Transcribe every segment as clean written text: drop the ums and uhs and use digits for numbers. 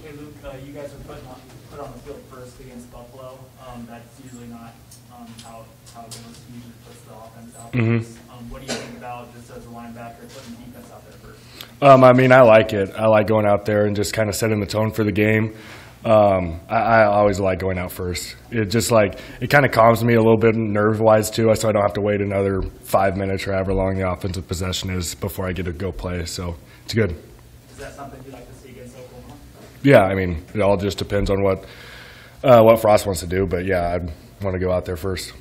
Hey Luke, you guys are put on the field first against Buffalo. That's usually not how it goes. Usually puts the offense out first. What do you think about just as a linebacker putting defense out there first? I mean, I like it. I like going out there and just kind of setting the tone for the game. I always like going out first. It just it kind of calms me a little bit nerve-wise too, so I don't have to wait another 5 minutes or however long the offensive possession is before I get to go play. So it's good. Is that something you'd like to see against Oklahoma? Yeah, I mean, it all just depends on what Frost wants to do, but yeah, I'd want to go out there first.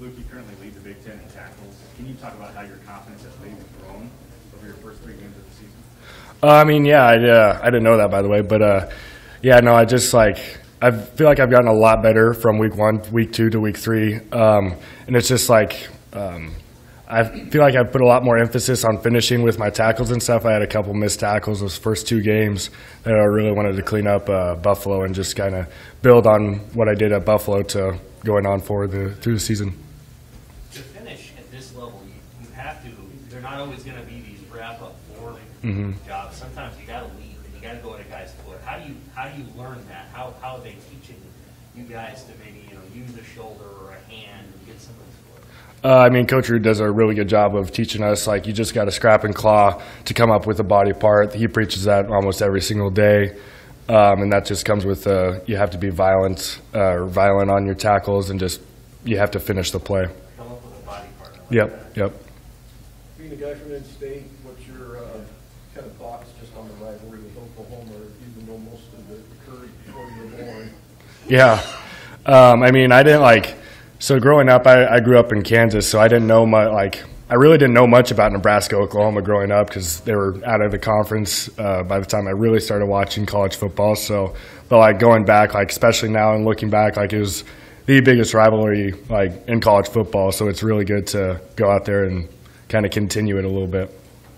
Luke, you currently lead the Big Ten in tackles. Can you talk about how your confidence has maybe grown over your first 3 games of the season? I mean, yeah, I didn't know that, by the way, but yeah, no, I just I feel like I've gotten a lot better from week 1, week 2 to week 3, and it's just I feel like I've put a lot more emphasis on finishing with my tackles and stuff. I had a couple missed tackles those first 2 games that I really wanted to clean up Buffalo and just kind of build on what I did at Buffalo to going on forward through the season. To finish at this level, you have to. They're not always going to be these wrap-up forward jobs. Sometimes you got to lead and you got to go at a guy's foot. How do you learn that? How are they teaching you guys to maybe use a shoulder or a hand and get somebody's foot? I mean, Coach Ruud does a really good job of teaching us, you just got to scrap and claw to come up with a body part. He preaches that almost every single day, and that just comes with you have to be violent on your tackles, and just you have to finish the play. Come up with a body part. Yep. Being a guy from in-state, what's your kind of thoughts just on the rivalry with Oklahoma, or even though most of it occurred before you were born? Yeah. I mean, I didn't so growing up, I grew up in Kansas, so I didn't know much, I really didn't know much about Nebraska, Oklahoma growing up because they were out of the conference by the time I really started watching college football. So, but going back, especially now and looking back, it was the biggest rivalry in college football. So it's really good to go out there and kind of continue it a little bit.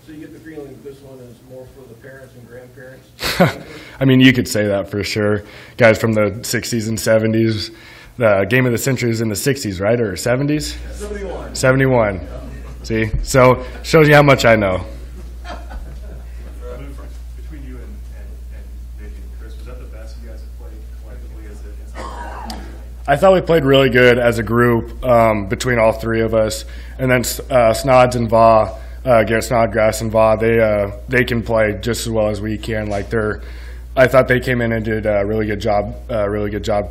So you get the feeling that this one is more for the parents and grandparents? I mean, you could say that for sure. Guys from the 60s and 70s. The game of the century is in the 60s, right? Or 70s? 71. 71. Yeah. See? So, shows you how much I know. Between you and Nick and Chris, was that the best you guys have played collectively as a I thought we played really good as a group between all 3 of us. And then Snods and Va, Garrett Snodgrass and Va, they can play just as well as we can. I thought they came in and did a really good job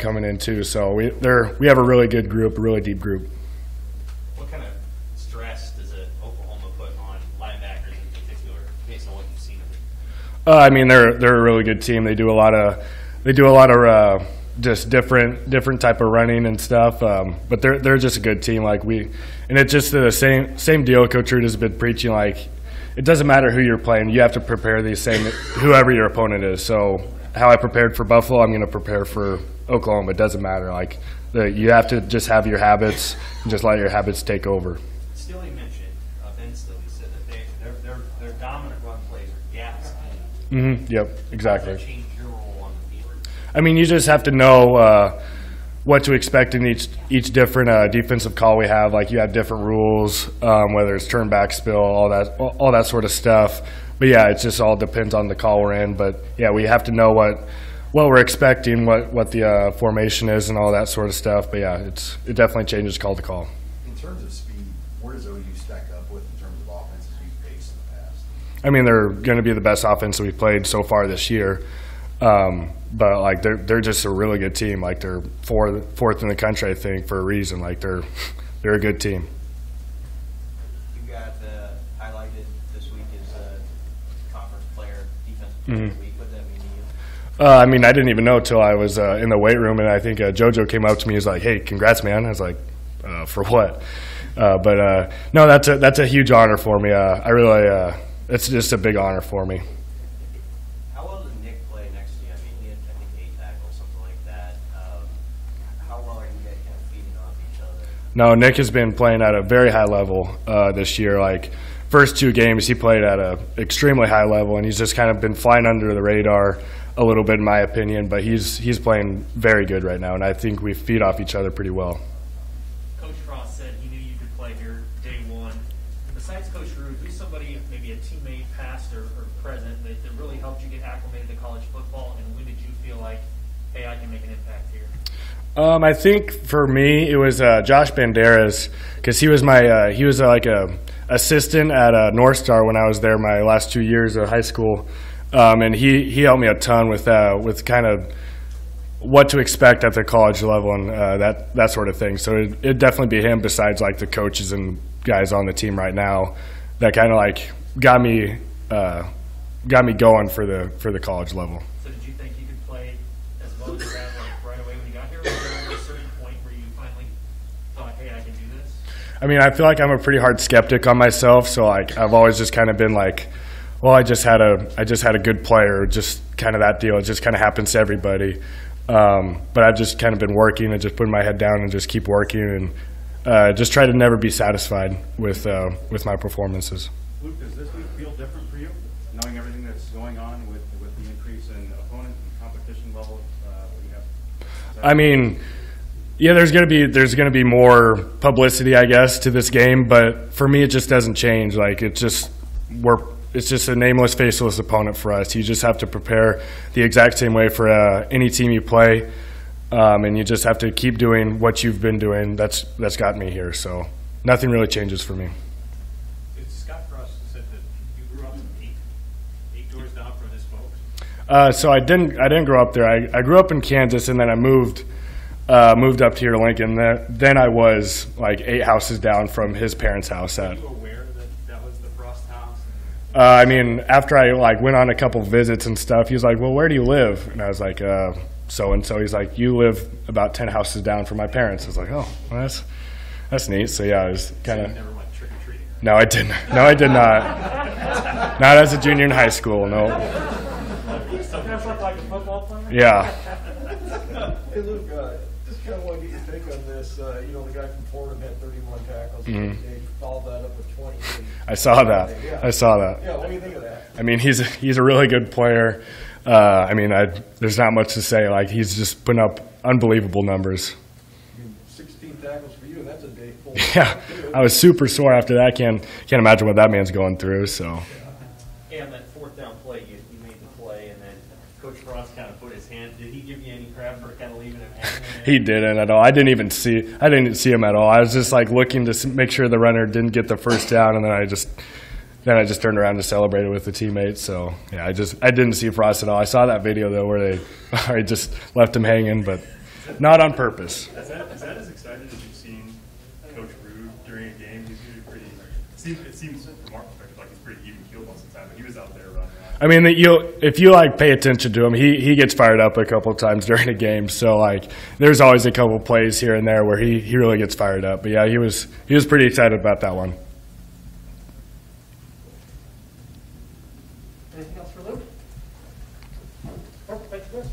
coming in too. So we have a really good group, a really deep group. What kind of stress does Oklahoma put on linebackers in particular, based on what you've seen of them? I mean, they're a really good team. They do a lot of just different type of running and stuff. But they're just a good team. And it's just the same deal. Coach Ruud has been preaching it doesn't matter who you're playing. You have to prepare whoever your opponent is. So how I prepared for Buffalo, I'm going to prepare for Oklahoma. It doesn't matter. You have to just have your habits and just let your habits take over. Stilley mentioned, Ben Stilley said that their dominant run plays are gap scheme. Yep, exactly. How does that change your role on the field? I mean, you just have to know what to expect in each different defensive call we have. You have different rules, whether it's turn back, spill, all that sort of stuff. But yeah, it just all depends on the call we're in. But yeah, we have to know what we're expecting, what the formation is, and all that sort of stuff. But yeah, it definitely changes call to call. In terms of speed, where does OU stack up with in terms of offenses you've faced in the past? I mean, they're going to be the best offense that we've played so far this year. But they're just a really good team. They're fourth in the country, I think, for a reason. They're a good team. You got highlighted this week as a conference player, defensive player of the week. What does that mean to you? I mean, I didn't even know until I was in the weight room, and I think JoJo came up to me. He was like, "Hey, congrats, man!" I was like, "For what?" But no, that's a huge honor for me. I really, it's just a big honor for me. How well does Nick play next to you? I mean, he had, I think, 8 tackles, something like that. How well are you guys kind of feeding off each other? No, Nick has been playing at a very high level this year. First 2 games, he played at a extremely high level, and he's just kind of been flying under the radar a little bit, in my opinion. But he's playing very good right now, and I think we feed off each other pretty well. Coach Frost said he knew you could play here day 1. Besides Coach Ruud, who's somebody, maybe a teammate, past or present, that really really helped you get acclimated to college football, and when did you feel like, hey, I can make an impact here? I think for me it was Josh Banderas, because he was my he was like a assistant at North Star when I was there my last 2 years of high school, and he helped me a ton with kind of what to expect at the college level and that sort of thing. So it'd definitely be him, besides like the coaches and guys on the team right now, that kind of like got me going for the college level. So did you think you could play as well as you had like right away when you got here, or was there a certain point where you finally thought, hey, I can do this? I mean, I feel like I'm a pretty hard skeptic on myself, so like I've always just kind of been like, well, I just had a good player, just kind of that deal. It just kind of happens to everybody. But I've just kind of been working and just putting my head down and just keep working and just try to never be satisfied with my performances. Luke, does this week feel different for you, knowing everything that's going on with the increase in opponent and competition level we have? I mean, yeah, there's gonna be more publicity, I guess, to this game, but for me, it just doesn't change. Like it's just a nameless, faceless opponent for us. You just have to prepare the exact same way for any team you play, and you just have to keep doing what you've been doing. That's got me here. So nothing really changes for me. Scott Frost said that you grew up eight doors down from his folks. So I didn't grow up there. I grew up in Kansas, and then I moved up here to Lincoln. Then I was like 8 houses down from his parents' house. Were you aware that was the Frost house? I mean, after I like went on a couple visits and stuff, he was like, "Well, where do you live?" And I was like, "So and so." He's like, "You live about 10 houses down from my parents." I was like, "Oh, well, that's neat." So yeah, I was kind of. Never went trick or treating. No, I didn't. No, I did not. Not as a junior in high school. No. So can I look like a football player? Yeah. Hey, Luke, just kind of want to get your take on this. You know, the guy from Fordham had 31 tackles. Mhm. He followed that up with 28. I saw that. Yeah. I saw that. Yeah, what do you think of that? I mean, he's a really good player. I mean, there's not much to say. Like, he's just putting up unbelievable numbers. 16 tackles for you, and that's a day full. Yeah, I was super sore after that. Can't imagine what that man's going through. So. And that fourth down play, you made the play, and then Coach Frost kind of put his hand. Did he give you any crap for kind of leaving him hanging there? He didn't at all. I didn't see him at all. I was just like looking to make sure the runner didn't get the first down, and then I just turned around to celebrate it with the teammates. So yeah, I didn't see Frost at all. I saw that video though where I just left him hanging, but not on purpose. Is that as excited as you've seen Coach Rude during a game? He's usually pretty. It seems from our perspective like he's pretty even keeled most of the time, but he was out there running around. I mean, if you like pay attention to him, he gets fired up a couple of times during a game. So like, there's always a couple plays here and there where he really gets fired up. But yeah, he was pretty excited about that one. Anything else for Luke? Perfect, thank you, guys.